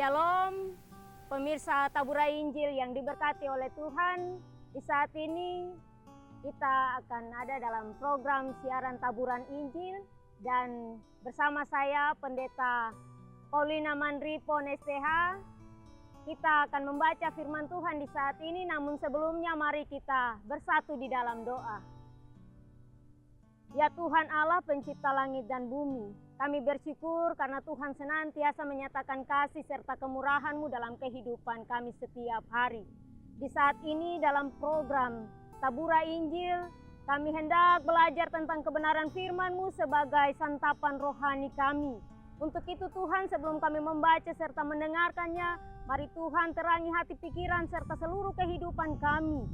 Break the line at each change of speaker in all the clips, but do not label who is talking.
Shalom, pemirsa Taburai Injil yang diberkati oleh Tuhan. Di saat ini kita akan ada dalam program siaran Taburan Injil dan bersama saya Pendeta Paulina Manripo STH. Kita akan membaca firman Tuhan di saat ini, namun sebelumnya mari kita bersatu di dalam doa. Ya Tuhan Allah pencipta langit dan bumi, kami bersyukur karena Tuhan senantiasa menyatakan kasih serta kemurahan-Mu dalam kehidupan kami setiap hari. Di saat ini dalam program Taburai Injil, kami hendak belajar tentang kebenaran firman-Mu sebagai santapan rohani kami. Untuk itu Tuhan, sebelum kami membaca serta mendengarkannya, mari Tuhan terangi hati pikiran serta seluruh kehidupan kami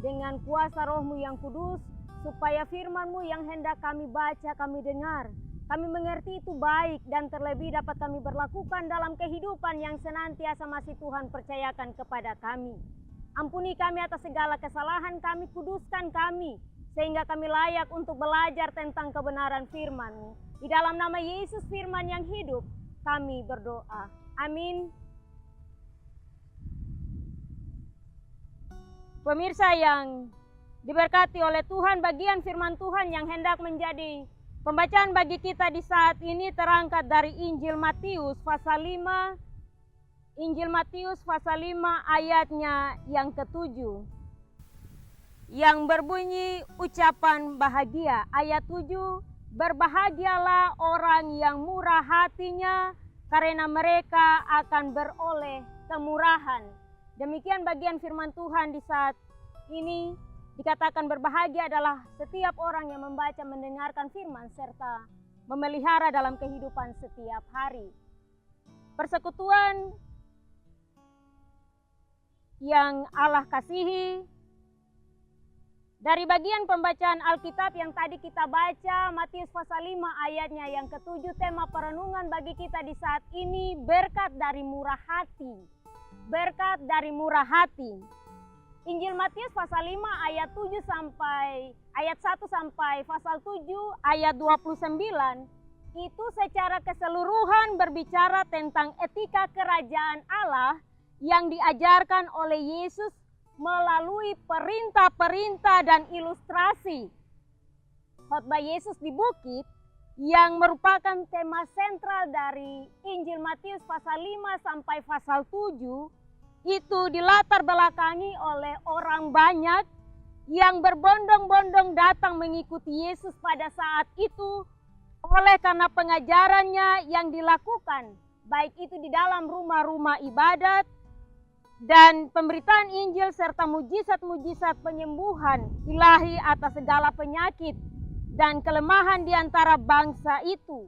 dengan kuasa Roh-Mu yang kudus, supaya firman-Mu yang hendak kami baca, kami dengar, kami mengerti itu baik dan terlebih dapat kami berlakukan dalam kehidupan yang senantiasa masih Tuhan percayakan kepada kami. Ampuni kami atas segala kesalahan kami, kuduskan kami, sehingga kami layak untuk belajar tentang kebenaran firman-Mu. Di dalam nama Yesus firman yang hidup, kami berdoa. Amin. Pemirsa yang diberkati oleh Tuhan, bagian firman Tuhan yang hendak menjadi pembacaan bagi kita di saat ini terangkat dari Injil Matius pasal 5. Injil Matius pasal 5 ayatnya yang ke-7. Yang berbunyi ucapan bahagia. Ayat 7, berbahagialah orang yang murah hatinya, karena mereka akan beroleh kemurahan. Demikian bagian firman Tuhan di saat ini. Dikatakan berbahagia adalah setiap orang yang membaca, mendengarkan firman, serta memelihara dalam kehidupan setiap hari. Persekutuan yang Allah kasihi, dari bagian pembacaan Alkitab yang tadi kita baca, Matius pasal 5 ayatnya yang ke-7, tema perenungan bagi kita di saat ini, berkat dari murah hati. Berkat dari murah hati. Injil Matius pasal 5 ayat 1 sampai pasal 7 ayat 29 itu secara keseluruhan berbicara tentang etika kerajaan Allah yang diajarkan oleh Yesus melalui perintah-perintah dan ilustrasi. Khotbah Yesus di bukit yang merupakan tema sentral dari Injil Matius pasal 5 sampai pasal 7 itu dilatar belakangi oleh orang banyak yang berbondong-bondong datang mengikuti Yesus pada saat itu oleh karena pengajarannya yang dilakukan, baik itu di dalam rumah-rumah ibadat dan pemberitaan Injil serta mujizat-mujizat penyembuhan ilahi atas segala penyakit dan kelemahan di antara bangsa itu.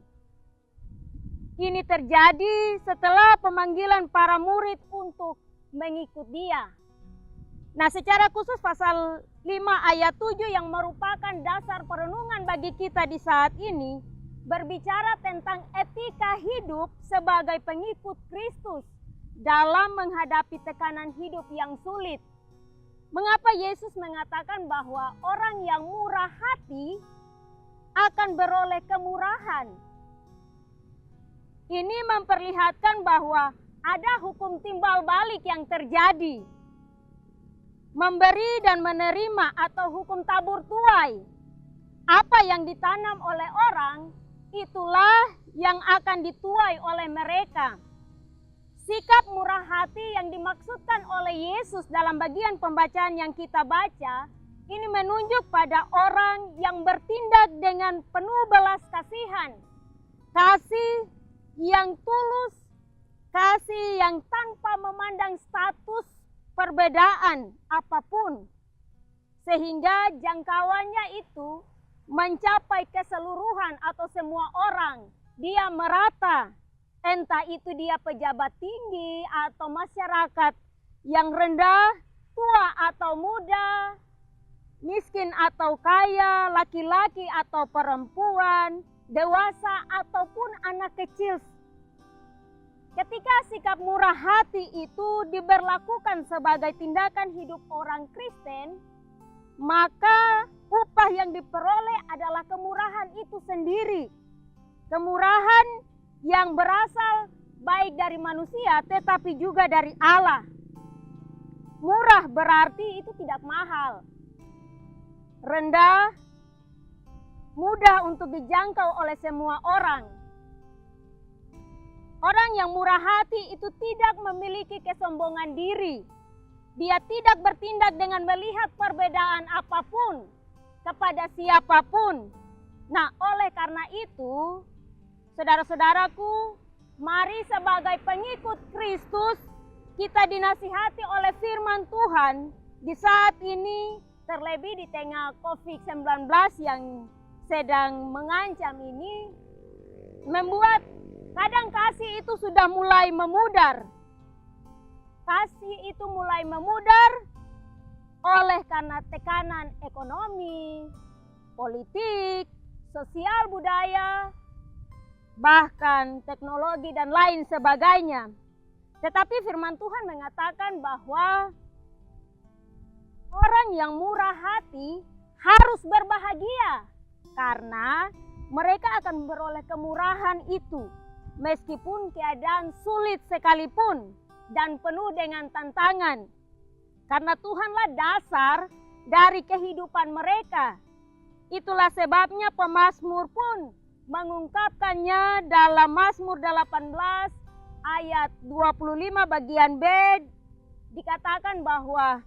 Ini terjadi setelah pemanggilan para murid untuk mengikut Dia. Nah, secara khusus pasal 5 ayat 7 yang merupakan dasar perenungan bagi kita di saat ini berbicara tentang etika hidup sebagai pengikut Kristus dalam menghadapi tekanan hidup yang sulit. Mengapa Yesus mengatakan bahwa orang yang murah hati akan beroleh kemurahan? Ini memperlihatkan bahwa ada hukum timbal balik yang terjadi. Memberi dan menerima atau hukum tabur tuai. Apa yang ditanam oleh orang, itulah yang akan dituai oleh mereka. Sikap murah hati yang dimaksudkan oleh Yesus dalam bagian pembacaan yang kita baca, ini menunjuk pada orang yang bertindak dengan penuh belas kasihan. Kasih yang tulus, kasih yang tanpa memandang status perbedaan apapun. sehingga jangkauannya itu mencapai keseluruhan atau semua orang. Dia merata, entah itu dia pejabat tinggi atau masyarakat yang rendah, tua atau muda, miskin atau kaya, laki-laki atau perempuan, dewasa ataupun anak kecil. Ketika sikap murah hati itu diberlakukan sebagai tindakan hidup orang Kristen, maka upah yang diperoleh adalah kemurahan itu sendiri. Kemurahan yang berasal baik dari manusia tetapi juga dari Allah. Murah berarti itu tidak mahal, rendah, mudah untuk dijangkau oleh semua orang. Orang yang murah hati itu tidak memiliki kesombongan diri. Dia tidak bertindak dengan melihat perbedaan apapun kepada siapapun. Nah, oleh karena itu, saudara-saudaraku, mari sebagai pengikut Kristus, kita dinasihati oleh firman Tuhan di saat ini, terlebih di tengah COVID-19 yang sedang mengancam ini, membuat kadang kasih itu sudah mulai memudar. Kasih itu mulai memudar oleh karena tekanan ekonomi, politik, sosial budaya, bahkan teknologi dan lain sebagainya. Tetapi firman Tuhan mengatakan bahwa orang yang murah hati harus berbahagia karena mereka akan beroleh kemurahan itu. Meskipun keadaan sulit sekalipun dan penuh dengan tantangan. Karena Tuhanlah dasar dari kehidupan mereka. Itulah sebabnya pemazmur pun mengungkapkannya dalam Mazmur 18 ayat 25 bagian B. Dikatakan bahwa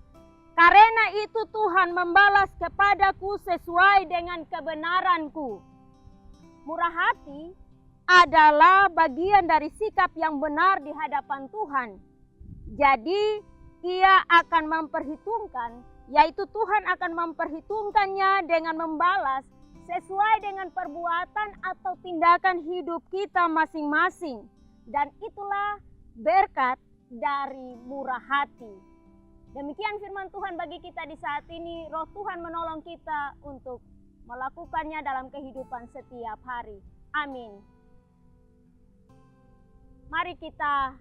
karena itu Tuhan membalas kepadaku sesuai dengan kebenaranku. Murah hati adalah bagian dari sikap yang benar di hadapan Tuhan. Jadi ia akan memperhitungkan, yaitu Tuhan akan memperhitungkannya dengan membalas sesuai dengan perbuatan atau tindakan hidup kita masing-masing. Dan itulah berkat dari murah hati. Demikian firman Tuhan bagi kita di saat ini. Roh Tuhan menolong kita untuk melakukannya dalam kehidupan setiap hari. Amin. Mari kita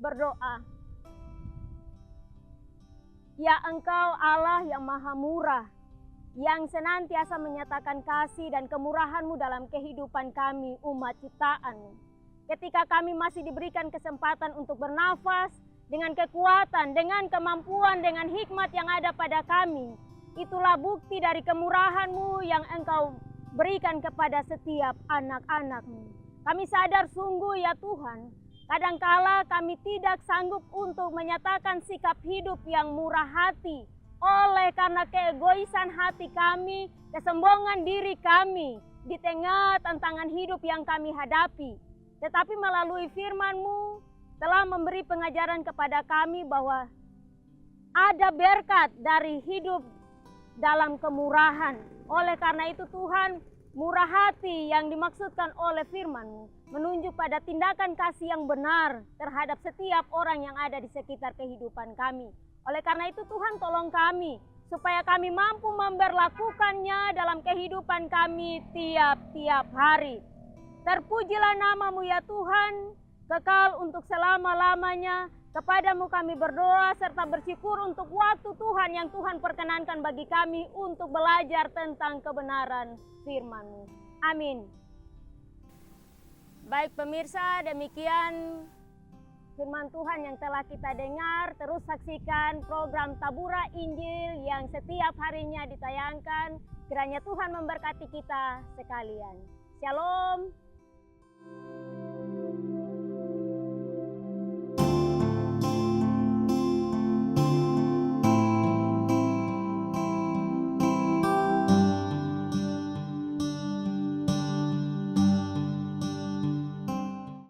berdoa. Ya Engkau Allah yang maha murah, yang senantiasa menyatakan kasih dan kemurahan-Mu dalam kehidupan kami umat ciptaan-Mu. Ketika kami masih diberikan kesempatan untuk bernafas dengan kekuatan, dengan kemampuan, dengan hikmat yang ada pada kami, itulah bukti dari kemurahan-Mu yang Engkau berikan kepada setiap anak-anak-Mu. Kami sadar sungguh ya Tuhan, kadangkala kami tidak sanggup untuk menyatakan sikap hidup yang murah hati oleh karena keegoisan hati kami, kesombongan diri kami di tengah tantangan hidup yang kami hadapi. Tetapi melalui firman-Mu telah memberi pengajaran kepada kami bahwa ada berkat dari hidup dalam kemurahan. Oleh karena itu Tuhan, murah hati yang dimaksudkan oleh firman-Mu menunjuk pada tindakan kasih yang benar terhadap setiap orang yang ada di sekitar kehidupan kami. Oleh karena itu Tuhan tolong kami supaya kami mampu memberlakukannya dalam kehidupan kami tiap-tiap hari. Terpujilah nama-Mu ya Tuhan, kekal untuk selama-lamanya. Kepadamu kami berdoa serta bersyukur untuk waktu Tuhan yang Tuhan perkenankan bagi kami untuk belajar tentang kebenaran firman-Mu. Amin. Baik pemirsa, demikian firman Tuhan yang telah kita dengar. Terus saksikan program Tabura Injil yang setiap harinya ditayangkan. Kiranya Tuhan memberkati kita sekalian. Shalom.